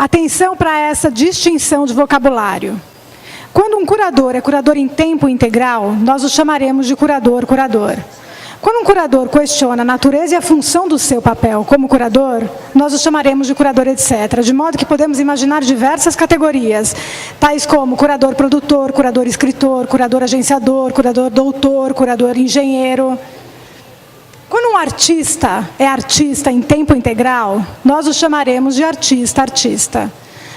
Atenção para essa distinção de vocabulário. Quando um curador é curador em tempo integral, nós o chamaremos de curador-curador. Quando um curador questiona a natureza e a função do seu papel como curador, nós o chamaremos de curador, etc. De modo que podemos imaginar diversas categorias, tais como curador-produtor, curador-escritor, curador-agenciador, curador-doutor, curador-engenheiro. Quando um artista é artista em tempo integral, nós o chamaremos de artista-artista.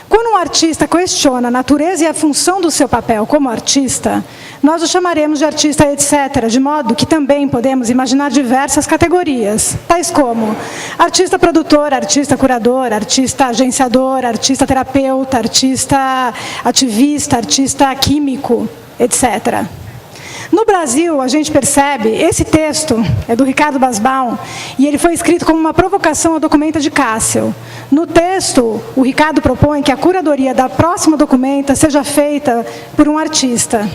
Quando um artista questiona a natureza e a função do seu papel como artista, nós o chamaremos de artista, etc., de modo que também podemos imaginar diversas categorias, tais como artista produtor, artista curador, artista agenciador, artista terapeuta, artista ativista, artista químico, etc. No Brasil, a gente percebe, esse texto é do Ricardo Basbaum, e ele foi escrito como uma provocação ao documenta de Cassel. No texto, o Ricardo propõe que a curadoria da próxima documenta seja feita por um artista.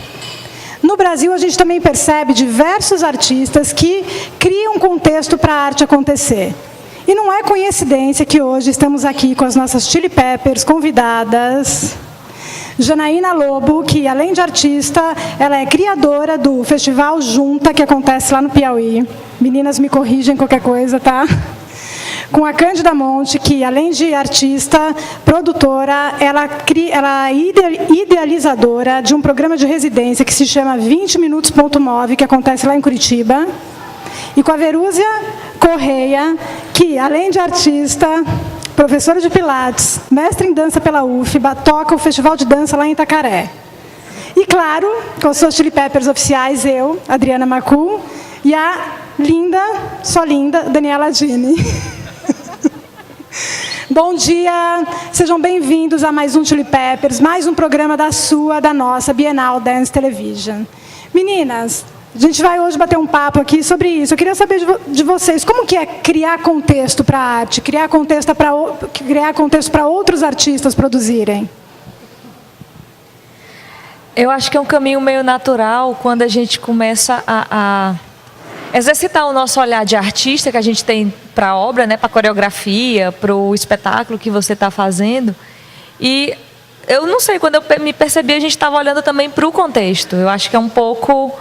No Brasil, a gente também percebe diversos artistas que criam contexto para a arte acontecer. E não é coincidência que hoje estamos aqui com as nossas Chili Peppers convidadas. Janaína Lobo, que além de artista, ela é criadora do Festival Junta, que acontece lá no Piauí. Meninas, me corrigem qualquer coisa, tá? Com a Cândida Monte, que além de artista, produtora, ela é idealizadora de um programa de residência que se chama 20 Minutos.move, que acontece lá em Curitiba. E com a Verúzia Correia, que além de artista, professora de Pilates, mestre em dança pela UFBA, toca o Festival de Dança lá em Itacaré. E, claro, com as suas Chili Peppers oficiais, eu, Adriana Macu, e a linda, só linda, Daniela Dini. Bom dia, sejam bem-vindos a mais um Chili Peppers, mais um programa da nossa Bienal Dance Television. Meninas, a gente vai hoje bater um papo aqui sobre isso. Eu queria saber de vocês, como que é criar contexto para a arte, criar contexto para outros artistas produzirem? Eu acho que é um caminho meio natural quando a gente começa a exercitar o nosso olhar de artista que a gente tem para a obra, né, para a coreografia, para o espetáculo que você está fazendo. E eu não sei, quando eu me percebi, a gente estava olhando também para o contexto. Eu acho que é um pouco...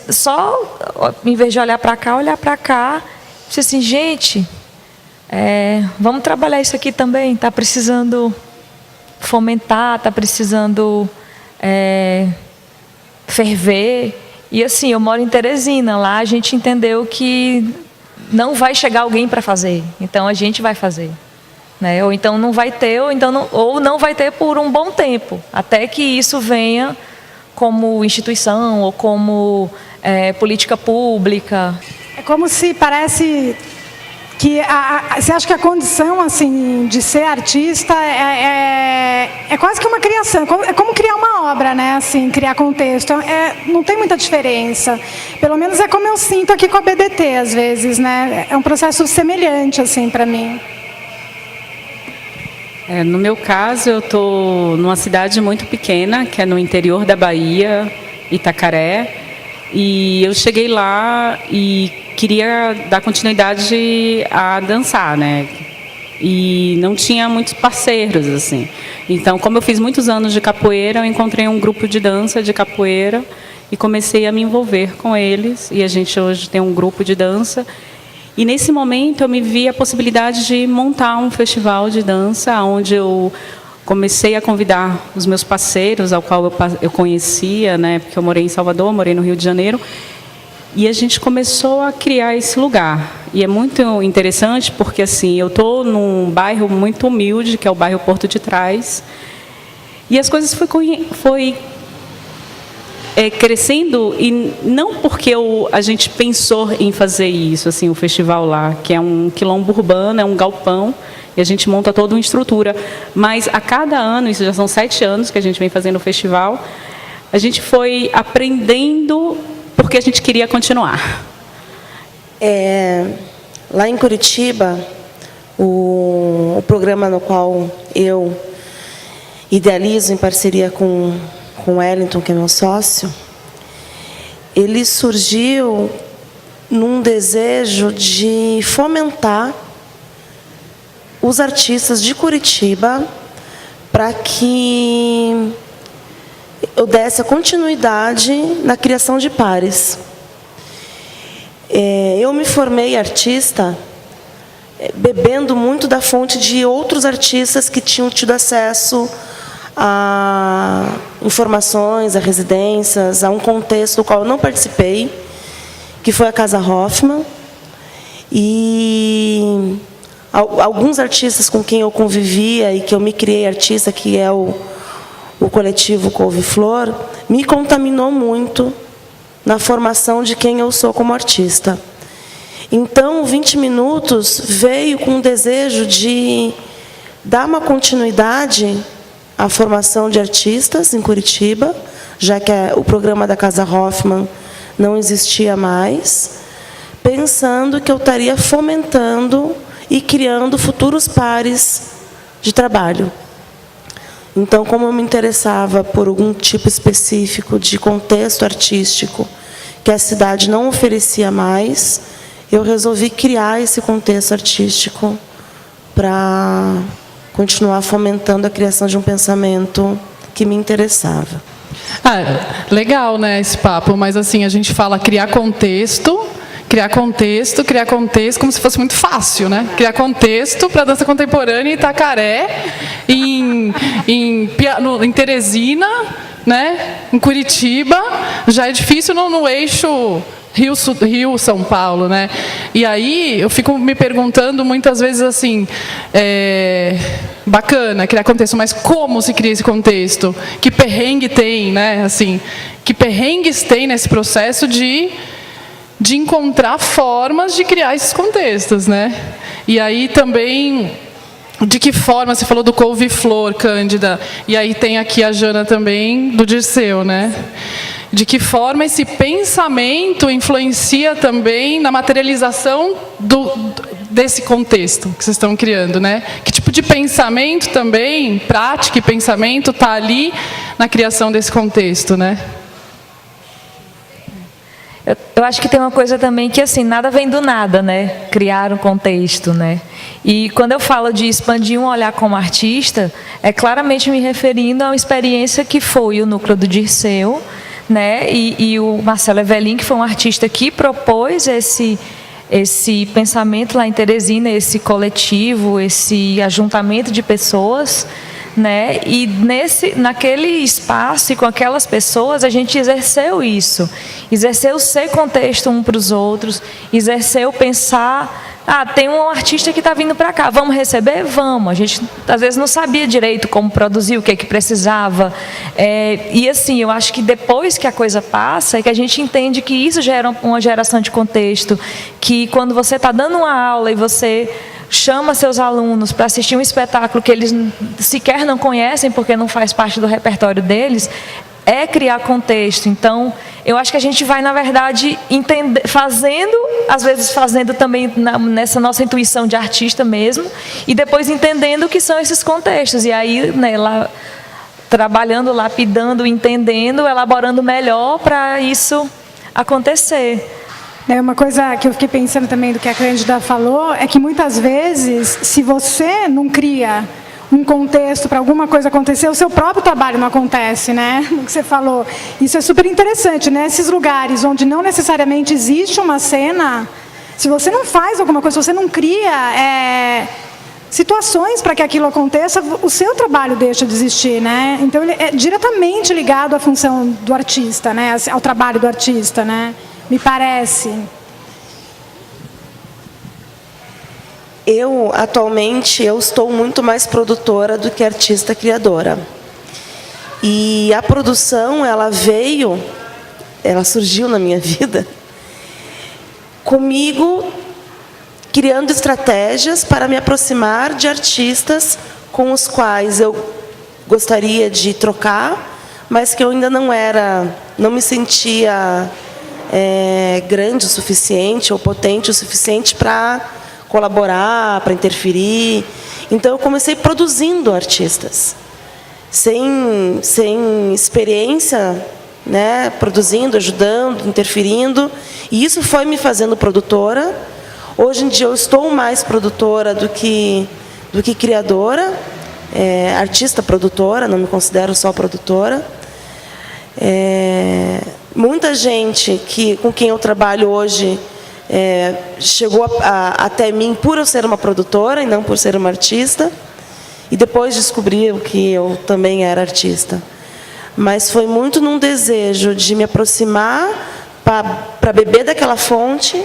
só, em vez de olhar para cá, disse assim, gente, vamos trabalhar isso aqui também, está precisando fomentar, está precisando ferver. E assim, eu moro em Teresina, lá a gente entendeu que não vai chegar alguém para fazer, então a gente vai fazer. Né? Ou então não vai ter, ou não vai ter por um bom tempo, até que isso venha como instituição ou como política pública. É como se parece que você acha que a condição assim de ser artista é quase que uma criação, é como criar uma obra, né? Assim, criar contexto. Não tem muita diferença. Pelo menos é como eu sinto aqui com a BDT às vezes, né? É um processo semelhante assim para mim. No meu caso, eu estou numa cidade muito pequena, que é no interior da Bahia, Itacaré, e eu cheguei lá e queria dar continuidade a dançar, né? E não tinha muitos parceiros, assim. Então, como eu fiz muitos anos de capoeira, eu encontrei um grupo de dança de capoeira e comecei a me envolver com eles, e a gente hoje tem um grupo de dança. E nesse momento eu me vi a possibilidade de montar um festival de dança, onde eu comecei a convidar os meus parceiros, ao qual eu conhecia, né, porque eu morei em Salvador, morei no Rio de Janeiro, e a gente começou a criar esse lugar. E é muito interessante porque assim, eu estou num bairro muito humilde, que é o bairro Porto de Trás, e as coisas foi crescendo, e não porque a gente pensou em fazer isso, assim, o festival lá, que é um quilombo urbano, é um galpão, e a gente monta toda uma estrutura, mas a cada ano, isso já são 7 anos que a gente vem fazendo o festival, a gente foi aprendendo porque a gente queria continuar. Lá em Curitiba, o programa no qual eu idealizo em parceria com o Wellington, que é meu sócio, ele surgiu num desejo de fomentar os artistas de Curitiba para que eu desse a continuidade na criação de pares. Eu me formei artista bebendo muito da fonte de outros artistas que tinham tido acesso a informações, a residências, a um contexto do qual eu não participei, que foi a Casa Hoffman. E alguns artistas com quem eu convivia e que eu me criei artista, que é o coletivo Couve-Flor, me contaminou muito na formação de quem eu sou como artista. Então, 20 Minutos veio com o desejo de dar uma continuidade à formação de artistas em Curitiba, já que o programa da Casa Hoffman não existia mais, pensando que eu estaria fomentando e criando futuros pares de trabalho. Então, como eu me interessava por algum tipo específico de contexto artístico que a cidade não oferecia mais, eu resolvi criar esse contexto artístico para continuar fomentando a criação de um pensamento que me interessava. Legal, né, esse papo, mas assim, a gente fala criar contexto, como se fosse muito fácil, né? Criar contexto para dança contemporânea em Itacaré, em Teresina, né? Em Curitiba, já é difícil no eixo Rio-São Paulo, né? E aí eu fico me perguntando muitas vezes assim, bacana criar contexto, mas como se cria esse contexto? Que perrengue tem, né? Assim, que perrengues tem nesse processo de encontrar formas de criar esses contextos, né? E aí também, de que forma, você falou do Couve-Flor, Cândida, e aí tem aqui a Jana também, do Dirceu, né? De que forma esse pensamento influencia também na materialização desse contexto que vocês estão criando, né? Que tipo de pensamento também, prática e pensamento, está ali na criação desse contexto, né? Eu acho que tem uma coisa também que, assim, nada vem do nada, né? Criar um contexto, né? E quando eu falo de expandir um olhar como artista, é claramente me referindo a uma experiência que foi o núcleo do Dirceu, né? E o Marcelo Evelyn, que foi um artista que propôs esse pensamento lá em Teresina, esse coletivo, esse ajuntamento de pessoas, né? E naquele espaço e com aquelas pessoas a gente exerceu isso, exerceu ser contexto um para os outros, exerceu pensar, tem um artista que está vindo para cá, vamos receber? Vamos. A gente às vezes não sabia direito como produzir, o que precisava, e assim, eu acho que depois que a coisa passa é que a gente entende que isso gera uma geração de contexto, que quando você está dando uma aula e você chama seus alunos para assistir um espetáculo que eles sequer não conhecem porque não faz parte do repertório deles, é criar contexto. Então, eu acho que a gente vai, na verdade, às vezes fazendo também nessa nossa intuição de artista mesmo, e depois entendendo o que são esses contextos. E aí, né, lá, trabalhando, lapidando, entendendo, elaborando melhor para isso acontecer. Uma coisa que eu fiquei pensando também do que a Cândida falou é que muitas vezes, se você não cria um contexto para alguma coisa acontecer, o seu próprio trabalho não acontece, né? O que você falou. Isso é super interessante, né? Esses lugares onde não necessariamente existe uma cena, se você não faz alguma coisa, se você não cria situações para que aquilo aconteça, o seu trabalho deixa de existir, né? Então, ele é diretamente ligado à função do artista, né? Ao trabalho do artista, né? Me parece. Atualmente, eu estou muito mais produtora do que artista criadora. E a produção, ela surgiu na minha vida comigo, criando estratégias para me aproximar de artistas com os quais eu gostaria de trocar, mas que eu ainda não me sentia grande o suficiente ou potente o suficiente para colaborar, para interferir. Então, eu comecei produzindo artistas, sem experiência, né? Produzindo, ajudando, interferindo. E isso foi me fazendo produtora. Hoje em dia, eu estou mais produtora do que do que criadora, artista produtora, não me considero só produtora. Muita gente com quem eu trabalho hoje chegou até mim por eu ser uma produtora e não por ser uma artista, e depois descobriu que eu também era artista. Mas foi muito num desejo de me aproximar para beber daquela fonte.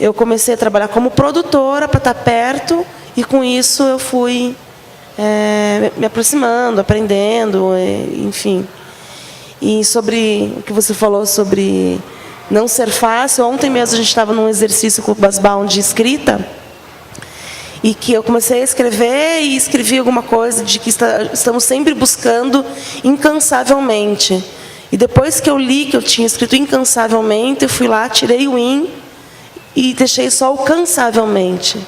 Eu comecei a trabalhar como produtora para estar perto, e com isso eu fui me aproximando, aprendendo, enfim. E sobre o que você falou sobre não ser fácil, ontem mesmo a gente estava num exercício com o Basbaum de escrita, e que eu comecei a escrever e escrevi alguma coisa de que estamos sempre buscando incansavelmente. E depois que eu li que eu tinha escrito incansavelmente, eu fui lá, tirei o in e deixei só o cansavelmente.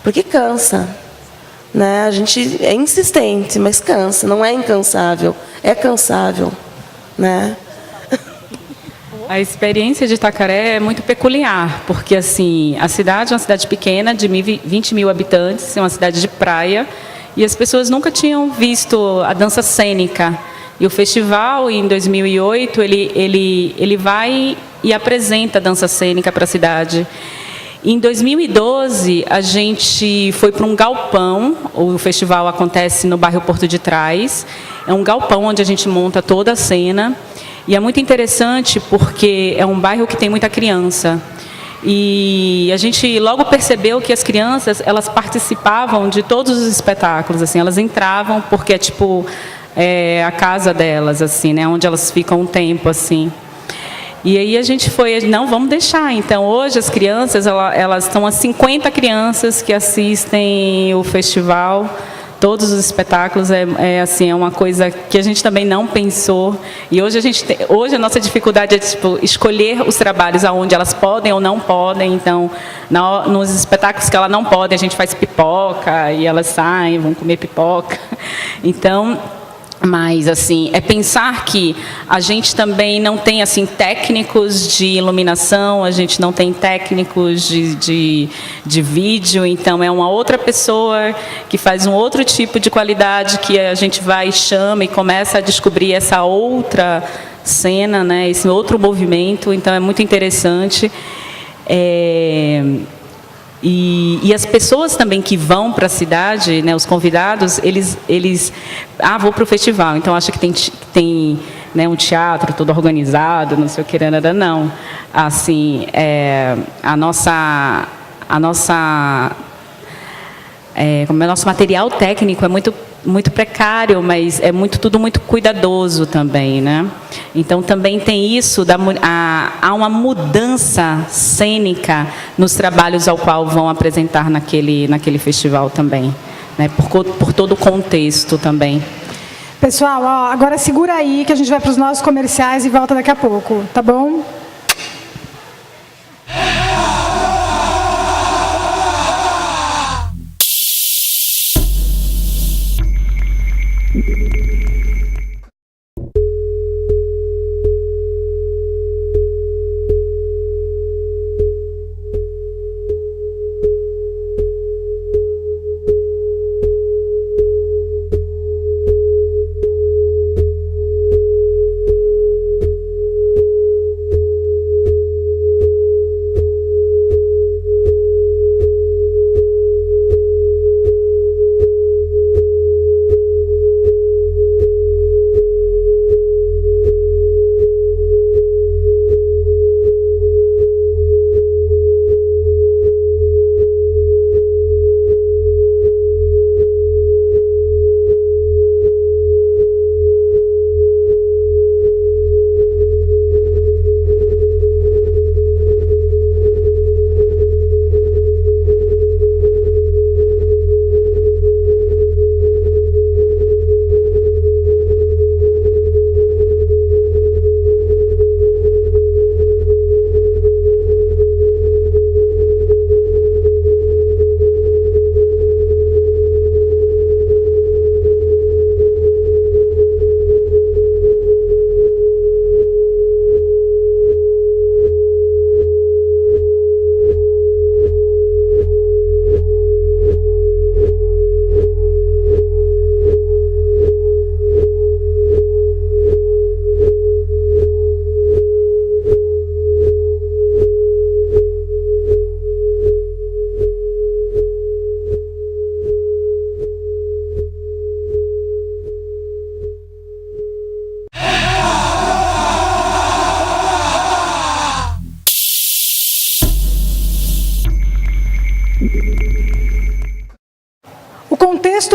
Porque cansa, né? A gente é insistente, mas cansa. Não é incansável, é cansável, né? A experiência de Itacaré é muito peculiar, porque assim, a cidade é uma cidade pequena, de 20 mil habitantes, é uma cidade de praia, e as pessoas nunca tinham visto a dança cênica. E o festival, em 2008, ele vai e apresenta a dança cênica para a cidade. Em 2012, a gente foi para um galpão. O festival acontece no bairro Porto de Trás. É um galpão onde a gente monta toda a cena. E é muito interessante porque é um bairro que tem muita criança. E a gente logo percebeu que as crianças, elas participavam de todos os espetáculos. Assim, elas entravam porque é tipo a casa delas, assim, né, onde elas ficam um tempo, assim. E aí a gente foi, não, vamos deixar. Então, hoje as crianças, elas estão as 50 crianças que assistem o festival, todos os espetáculos, assim, é uma coisa que a gente também não pensou. E hoje hoje a nossa dificuldade é tipo, escolher os trabalhos aonde elas podem ou não podem. Então, nos espetáculos que elas não podem, a gente faz pipoca e elas saem, vão comer pipoca. Então, mas, assim, é pensar que a gente também não tem, assim, técnicos de iluminação, a gente não tem técnicos de vídeo, então é uma outra pessoa que faz um outro tipo de qualidade que a gente vai e chama e começa a descobrir essa outra cena, né, esse outro movimento, então é muito interessante. E as pessoas também que vão para a cidade, né, os convidados, eles vou para o festival, então acha que tem né, um teatro todo organizado, não sei o que, não. Assim, nosso material técnico é muito precário, mas é tudo muito cuidadoso também, né? Então também tem isso, há uma mudança cênica nos trabalhos ao qual vão apresentar naquele festival também, né? Por todo o contexto também. Pessoal, agora segura aí que a gente vai para os nossos comerciais e volta daqui a pouco, tá bom?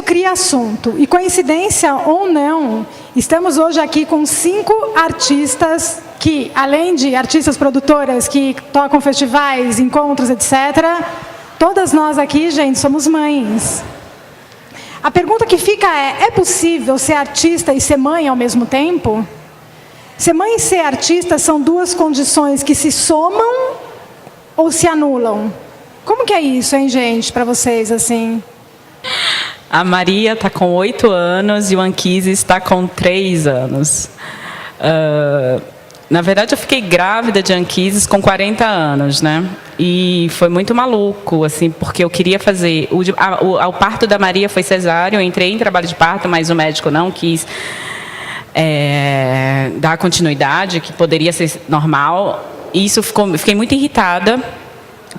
cria assunto. E coincidência ou não, estamos hoje aqui com 5 artistas que, além de artistas produtoras que tocam festivais, encontros, etc., todas nós aqui, gente, somos mães. A pergunta que fica é possível ser artista e ser mãe ao mesmo tempo? Ser mãe e ser artista são 2 condições que se somam ou se anulam? Como que é isso, hein, gente, para vocês, assim? A Maria está com 8 anos e o Anquises está com 3 anos. Na verdade, eu fiquei grávida de Anquises com 40 anos, né? E foi muito maluco, assim, porque eu queria fazer... O parto da Maria foi cesáreo, eu entrei em trabalho de parto, mas o médico não quis dar continuidade, que poderia ser normal. E isso fiquei muito irritada,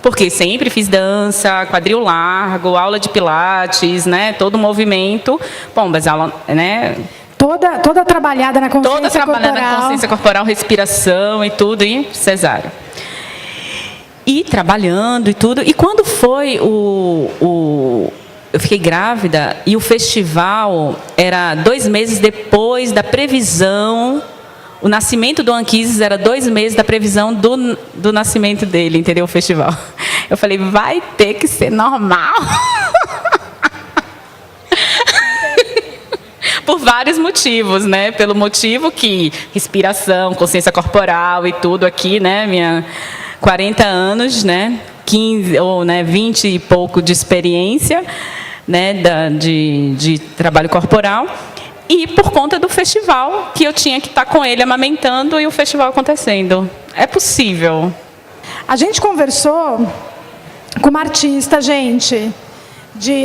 porque sempre fiz dança, quadril largo, aula de pilates, né? Todo o movimento. Bom, mas aula, né? Toda trabalhada na consciência corporal. Toda trabalhada na consciência corporal, respiração e tudo, e cesárea. E trabalhando e tudo. E quando foi eu fiquei grávida e o festival era 2 meses depois da previsão. O nascimento do Anquises era 2 meses da previsão do nascimento dele, entendeu? O festival. Eu falei, vai ter que ser normal. Por vários motivos, né? Pelo motivo que respiração, consciência corporal e tudo aqui, né? Minha 40 anos, né? 15 ou 20 e pouco de experiência, né? De trabalho corporal. E por conta do festival, que eu tinha que estar com ele amamentando e o festival acontecendo. É possível. A gente conversou com uma artista, gente.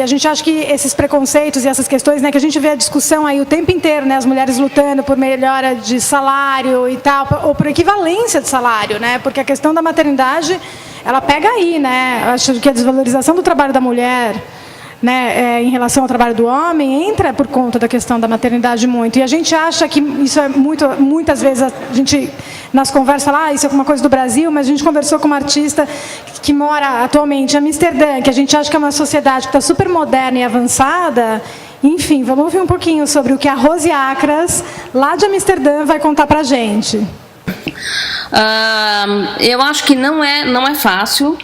A gente acha que esses preconceitos e essas questões, né, que a gente vê a discussão aí o tempo inteiro, né, as mulheres lutando por melhora de salário e tal, ou por equivalência de salário, né, porque a questão da maternidade, ela pega aí, né, acho que a desvalorização do trabalho da mulher, né, em relação ao trabalho do homem, entra por conta da questão da maternidade muito. E a gente acha que isso é muitas vezes a gente, nas conversas, fala, isso é uma coisa do Brasil, mas a gente conversou com uma artista que mora atualmente em Amsterdã, que a gente acha que é uma sociedade que está super moderna e avançada. Enfim, vamos ouvir um pouquinho sobre o que a Rose Acras, lá de Amsterdã, vai contar para a gente. Eu acho que não é fácil.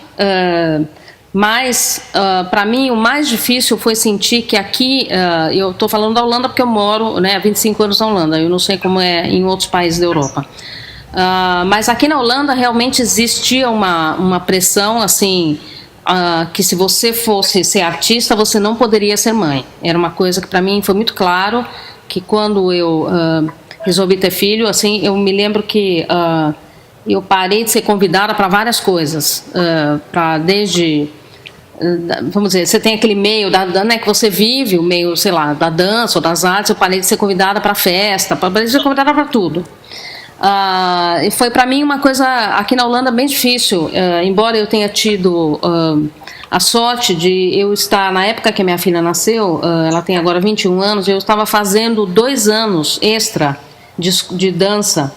Mas, para mim, o mais difícil foi sentir que aqui, eu estou falando da Holanda porque eu moro, né, há 25 anos na Holanda, eu não sei como é em outros países da Europa. Mas aqui na Holanda realmente existia uma pressão, assim, que se você fosse ser artista, você não poderia ser mãe. Era uma coisa que para mim foi muito claro, que quando eu resolvi ter filho, assim, eu me lembro que eu parei de ser convidada para várias coisas, desde... Vamos dizer, você tem aquele meio né, que você vive, o meio, sei lá, da dança ou das artes. Eu parei de ser convidada para festa, parei de ser convidada para tudo. E foi para mim uma coisa aqui na Holanda bem difícil, embora eu tenha tido a sorte de eu estar, na época que a minha filha nasceu, ela tem agora 21 anos, eu estava fazendo 2 anos extra de dança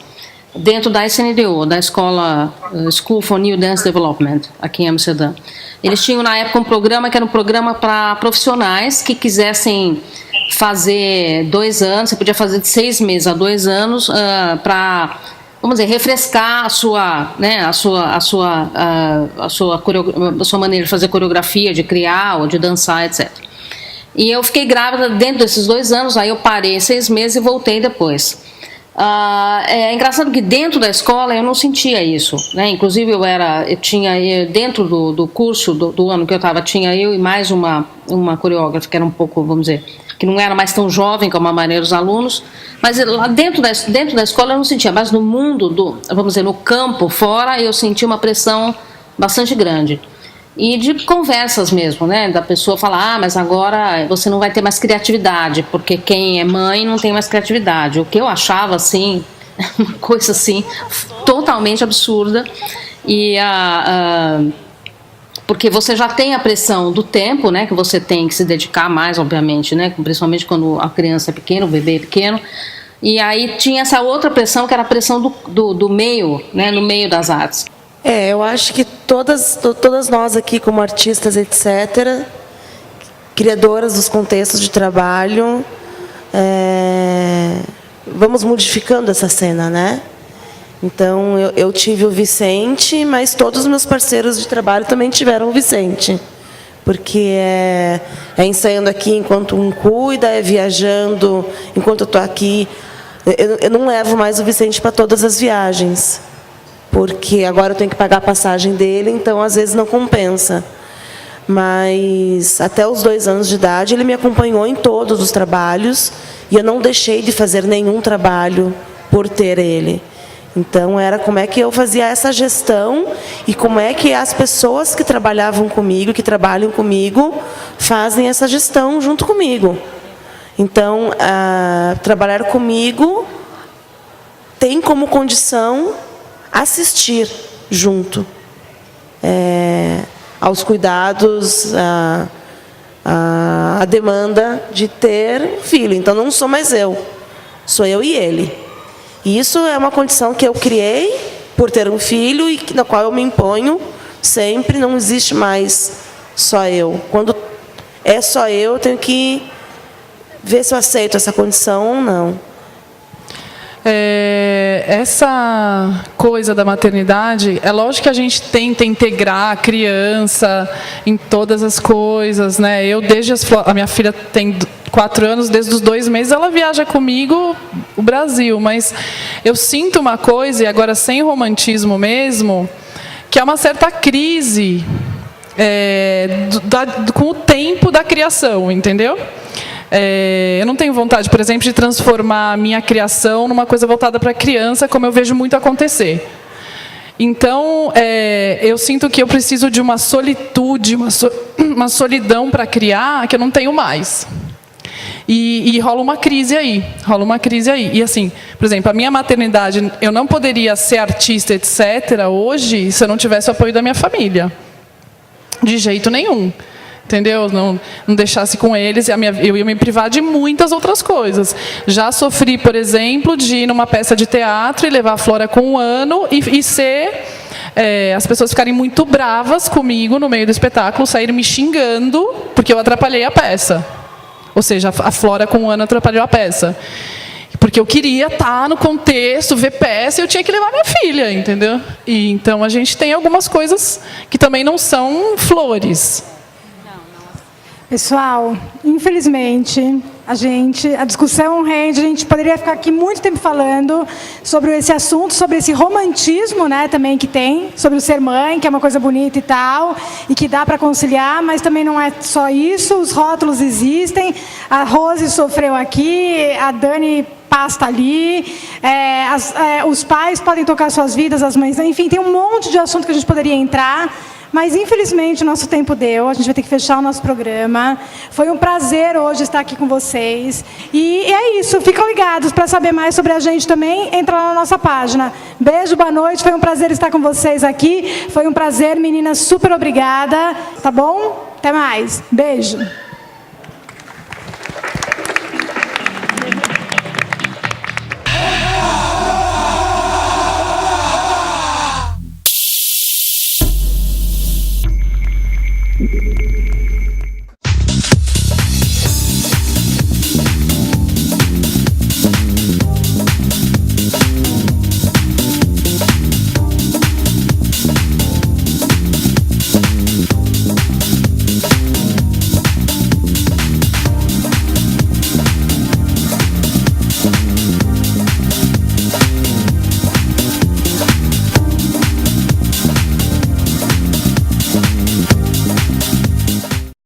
dentro da SNDO, da escola School for New Dance Development, aqui em Amsterdã. Eles tinham na época um programa que era um programa para profissionais que quisessem fazer 2 anos, você podia fazer de 6 meses a 2 anos, para, vamos dizer, refrescar a sua maneira de fazer coreografia, de criar ou de dançar, etc. E eu fiquei grávida dentro desses 2 anos, aí eu parei 6 meses e voltei depois. É engraçado que dentro da escola eu não sentia isso, né? Inclusive eu tinha dentro do curso do ano que eu estava, tinha eu e mais uma coreógrafa que era um pouco, vamos dizer, que não era mais tão jovem como a maioria dos alunos, mas lá dentro da escola eu não sentia, mas no mundo vamos dizer, no campo fora, eu senti uma pressão bastante grande. E de conversas mesmo, né? Da pessoa falar, mas agora você não vai ter mais criatividade, porque quem é mãe não tem mais criatividade. O que eu achava, assim, uma coisa assim, totalmente absurda. E porque você já tem a pressão do tempo, né? Que você tem que se dedicar mais, obviamente, né? Principalmente quando a criança é pequena, o bebê é pequeno. E aí tinha essa outra pressão, que era a pressão do meio, né? No meio das artes. Eu acho que todas nós aqui, como artistas, etc., criadoras dos contextos de trabalho, vamos modificando essa cena, né? Então, eu tive o Vicente, mas todos os meus parceiros de trabalho também tiveram o Vicente. Porque é ensaiando aqui enquanto um cuida, é viajando enquanto eu estou aqui. Eu não levo mais o Vicente para todas as viagens, porque agora eu tenho que pagar a passagem dele, então às vezes não compensa. Mas até os 2 anos de idade ele me acompanhou em todos os trabalhos e eu não deixei de fazer nenhum trabalho por ter ele. Então, era como é que eu fazia essa gestão e como é que as pessoas que trabalhavam comigo, que trabalham comigo, fazem essa gestão junto comigo. Então, trabalhar comigo tem como condição assistir junto aos cuidados, a demanda de ter um filho. Então, não sou mais eu, sou eu e ele. E isso é uma condição que eu criei por ter um filho e na qual eu me imponho sempre. Não existe mais só eu. Quando é só eu tenho que ver se eu aceito essa condição ou não. Essa coisa da maternidade, é lógico que a gente tenta integrar a criança em todas as coisas, né? A minha filha tem 4 anos, desde os 2 meses ela viaja comigo o Brasil, mas eu sinto uma coisa, e agora sem romantismo mesmo, que é uma certa crise com o tempo da criação, entendeu? Eu não tenho vontade, por exemplo, de transformar a minha criação numa coisa voltada para a criança, como eu vejo muito acontecer. Então, eu sinto que eu preciso de uma solitude, uma solidão para criar que eu não tenho mais. E rola uma crise aí, E assim, por exemplo, a minha maternidade, eu não poderia ser artista, etc., hoje, se eu não tivesse o apoio da minha família. De jeito nenhum. Entendeu? Não deixasse com eles, eu ia me privar de muitas outras coisas. Já sofri, por exemplo, de ir numa peça de teatro e levar a Flora com 1 ano e ser... as pessoas ficarem muito bravas comigo no meio do espetáculo, saírem me xingando porque eu atrapalhei a peça. Ou seja, a Flora com 1 ano atrapalhou a peça. Porque eu queria estar no contexto, ver peça, e eu tinha que levar minha filha, entendeu? E, então, a gente tem algumas coisas que também não são flores. Pessoal, infelizmente, a discussão rende, a gente poderia ficar aqui muito tempo falando sobre esse assunto, sobre esse romantismo, né, também que tem, sobre o ser mãe, que é uma coisa bonita e tal, e que dá para conciliar, mas também não é só isso, os rótulos existem, a Rose sofreu aqui, a Dani pasta ali, os pais podem tocar suas vidas, as mães, enfim, tem um monte de assunto que a gente poderia entrar. Mas, infelizmente, o nosso tempo deu. A gente vai ter que fechar o nosso programa. Foi um prazer hoje estar aqui com vocês. E é isso. Ficam ligados. Para saber mais sobre a gente também, entra lá na nossa página. Beijo, boa noite. Foi um prazer estar com vocês aqui. Foi um prazer, meninas. Super obrigada. Tá bom? Até mais. Beijo.